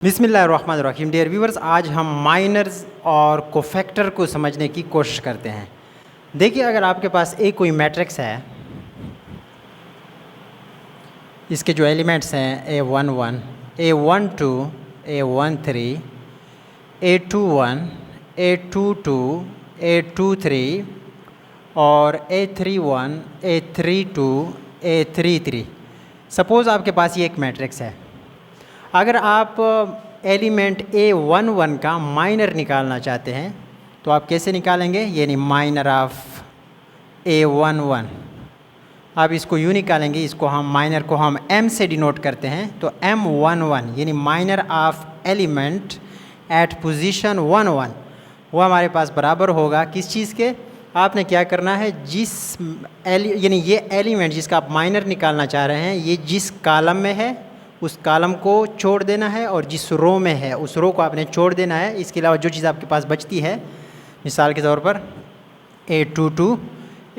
बिस्मिल्लाहिर्रहमानिर्रहीम। Dear viewers, आज हम माइनर्स और कोफैक्टर को समझने की कोशिश करते हैं। देखिए, अगर आपके पास एक कोई मैट्रिक्स है, इसके जो एलिमेंट्स हैं A11, A12, A13, A21, A22, A23 और A31, A32, A33। सपोज़ आपके पास ये एक मैट्रिक्स है। अगर आप एलिमेंट A11 का माइनर निकालना चाहते हैं तो आप कैसे निकालेंगे? यानी माइनर ऑफ A11, आप इसको यूँ निकालेंगे। इसको हम माइनर को हम M से डिनोट करते हैं, तो M11 यानी minor of element at position 11, वो हमारे पास बराबर होगा किस चीज़ के? आपने क्या करना है, यानी ये एलिमेंट जिसका आप माइनर निकालना चाह रहे हैं, ये जिस कॉलम में है उस कॉलम को छोड़ देना है, और जिस रो में है उस रो को आपने छोड़ देना है। इसके अलावा जो चीज़ आपके पास बचती है, मिसाल के तौर पर A22,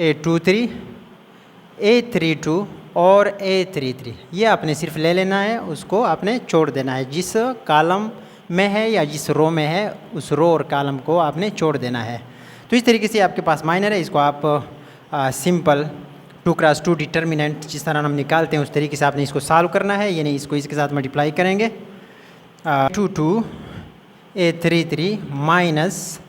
A23, A32 और A33, ये आपने सिर्फ ले लेना है, उसको आपने छोड़ देना है। जिस कॉलम में है या जिस रो में है उस रो और कॉलम को आपने छोड़ देना है। तो इस तरीके से आपके पास माइनर है। इसको आप सिंपल 2x2 डिटर्मिनेंट जिस तरह हम निकालते हैं उस तरीके से आपने इसको सॉल्व करना है। यानी इसको इसके साथ मल्टीप्लाई करेंगे, 22 A33 माइनस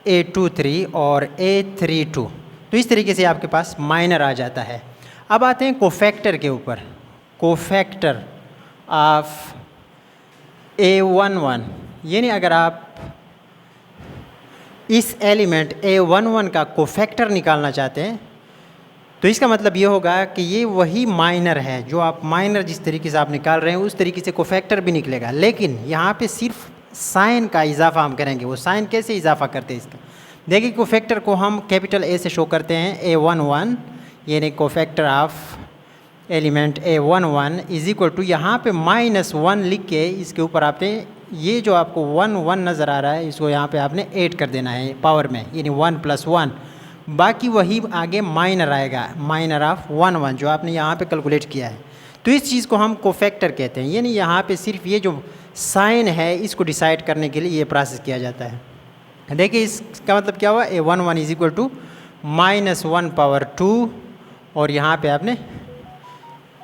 A23 और A32। तो इस तरीके से आपके पास माइनर आ जाता है। अब आते हैं कोफैक्टर के ऊपर। कोफैक्टर ऑफ A11, यानी अगर आप इस एलिमेंट A11 का कोफैक्टर निकालना चाहते हैं तो इसका मतलब ये होगा कि ये वही माइनर है जो आप माइनर जिस तरीके से आप निकाल रहे हैं उस तरीके से कोफैक्टर भी निकलेगा। लेकिन यहाँ पे सिर्फ साइन का इजाफा हम करेंगे। वो साइन कैसे इजाफा करते हैं इसका? देखिए, कोफैक्टर को हम कैपिटल A से शो करते हैं, A11 यानी cofactor of element A11 is equal to, यहाँ पे -1 लिख के इसके ऊपर आपने ये जो आपको 1 नज़र आ रहा है इसको यहाँ पे आपने ऐड कर देना है पावर में, यानी 1 + 1। बाकी वही आगे माइनर आएगा, माइनर ऑफ 1 जो आपने यहाँ पे कैलकुलेट किया है। तो इस चीज़ को हम कोफैक्टर कहते हैं। यानी यहाँ पे सिर्फ ये जो साइन है इसको डिसाइड करने के लिए ये प्रोसेस किया जाता है। देखिए, इसका मतलब क्या हुआ? A11 इज इक्वल टू -1/2, और यहाँ पे आपने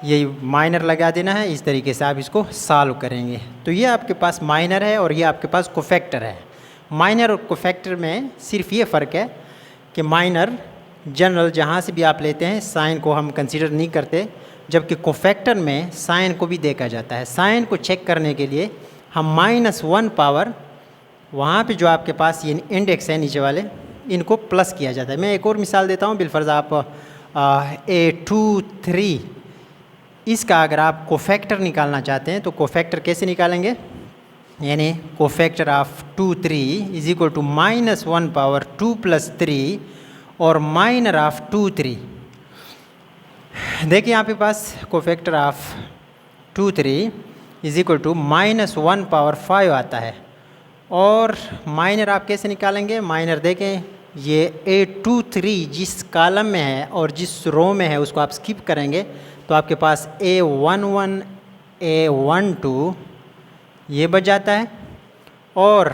ये माइनर लगा देना है। इस तरीके से आप इसको सॉल्व करेंगे तो ये आपके पास माइनर है और ये आपके पास कोफैक्टर है। माइनर और कोफैक्टर में सिर्फ ये फ़र्क है कि माइनर जनरल जहाँ से भी आप लेते हैं साइन को हम कंसीडर नहीं करते, जबकि कोफैक्टर में साइन को भी देखा जाता है। साइन को चेक करने के लिए हम -1 पावर, वहाँ पे जो आपके पास ये इंडेक्स है नीचे वाले, इनको प्लस किया जाता है। मैं एक और मिसाल देता हूँ। बिलफर्ज आप A23, इसका अगर आप कोफैक्टर निकालना चाहते हैं तो कोफैक्टर कैसे निकालेंगे? यानी cofactor of 23 is equal to -1/2 + 3 और माइनर ऑफ 23। देखिए, यहाँ पे पास cofactor of 23 is equal to -1/5 आता है। और माइनर आप कैसे निकालेंगे? माइनर देखें, ये A23 जिस कॉलम में है और जिस रो में है उसको आप स्किप करेंगे तो आपके पास A11, A12 ये बच जाता है, और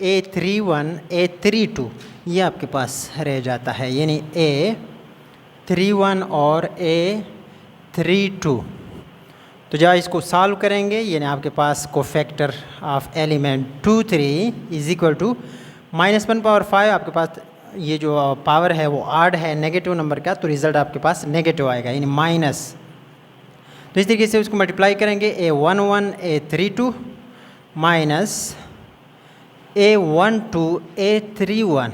A31, A32 ये आपके पास रह जाता है। यानी A31 और A32। तो जब इसको सॉल्व करेंगे, यानी आपके पास cofactor of element 23 is equal to -1/5। आपके पास ये जो पावर है वो ऑड है, नेगेटिव नंबर का, तो रिज़ल्ट आपके पास नेगेटिव आएगा, यानी माइनस। तो इस तरीके से उसको मल्टीप्लाई करेंगे, A11, A32 minus A12, A31।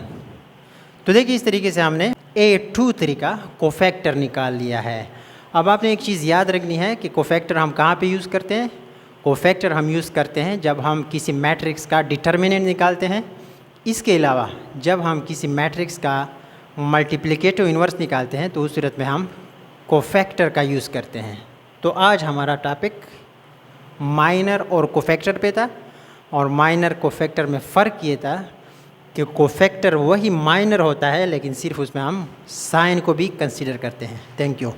तो देखिए, इस तरीके से हमने A23 का कोफैक्टर निकाल लिया है। अब आपने एक चीज़ याद रखनी है कि कोफैक्टर हम कहाँ पे यूज़ करते हैं? कोफैक्टर हम यूज़ करते हैं जब हम किसी मैट्रिक्स का डिटर्मिनेंट निकालते हैं। इसके अलावा जब हम किसी मैट्रिक्स का मल्टीप्लिकेटिव इन्वर्स निकालते हैं तो उस सूरत में हम कोफैक्टर का यूज़ करते हैं। तो आज हमारा टॉपिक माइनर और कोफैक्टर पे था, और माइनर कोफैक्टर में फ़र्क ये था कि कोफैक्टर वही माइनर होता है लेकिन सिर्फ उसमें हम साइन को भी कंसीडर करते हैं। Thank you.